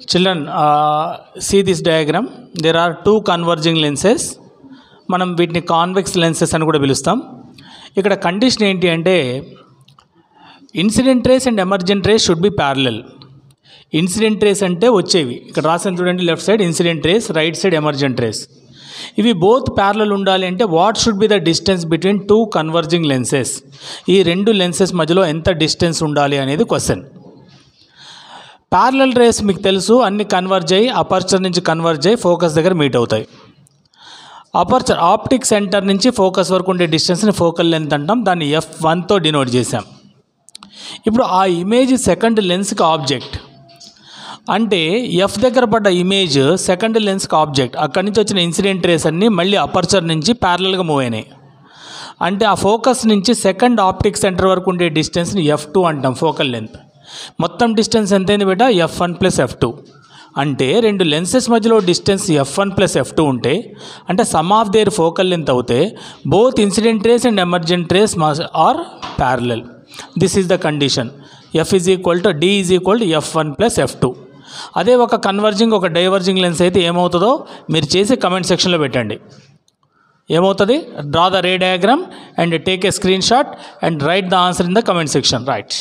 Children, see this diagram. There are two converging lenses. మనం వీటిని convex lenses అని కూడా పిలుస్తాం. ఇక్కడ కండిషన్ ఏంటి అంటే incident rays and emergent rays should be parallel. Incident rays అంటే వచ్చేవి, ఇక్కడ రాసిన చూడండి, left side incident rays, right side emergent rays. ఇవి బోత్ ప్యారలల్ ఉండాలి అంటే what should be the distance between two converging lenses? ఈ రెండు లెన్సెస్ మధ్యలో ఎంత డిస్టెన్స్ ఉండాలి అనేది క్వశ్చన్. ప్యారలల్ రేస్ మీకు తెలుసు, అన్ని కన్వర్జ్ అయ్యి అపర్చర్ నుంచి కన్వర్జ్ అయ్యి ఫోకస్ దగ్గర మీట్ అవుతాయి. అపర్చర్ ఆప్టిక్ సెంటర్ నుంచి ఫోకస్ వరకు ఉండే డిస్టెన్స్ని ఫోకల్ లెంత్ అంటాం, దాన్ని F1తో డినోట్ చేసాం. ఇప్పుడు ఆ ఇమేజ్ సెకండ్ లెన్స్కి ఆబ్జెక్ట్ అంటే F దగ్గర పడ్డ ఇమేజ్ సెకండ్ లెన్స్కి ఆబ్జెక్ట్. అక్కడి నుంచి వచ్చిన ఇన్సిడెంట్ రేస్ అన్నీ మళ్ళీ అపర్చర్ నుంచి ప్యారలల్గా మూవ్ అయినాయి. అంటే ఆ ఫోకస్ నుంచి సెకండ్ ఆప్టిక్ సెంటర్ వరకు ఉండే డిస్టెన్స్ని F2 అంటాం, ఫోకల్ లెంత్. మొత్తం డిస్టెన్స్ ఎంతైంది బేటా? F1 + F2. అంటే రెండు లెన్సెస్ మధ్యలో డిస్టెన్స్ F1 + F2 ఉంటే అంటే sum of their focal length అవుతే both incident rays and emergent rays are parallel. This is the condition. D = F1 + F2. అదే ఒక కన్వర్జింగ్ ఒక డైవర్జింగ్ లెన్స్ అయితే ఏమవుతుందో మీరు చేసి కమెంట్ సెక్షన్లో పెట్టండి. ఏమవుతుంది? Draw the ray diagram and take a screen shot and right the answer in the comment section. Right.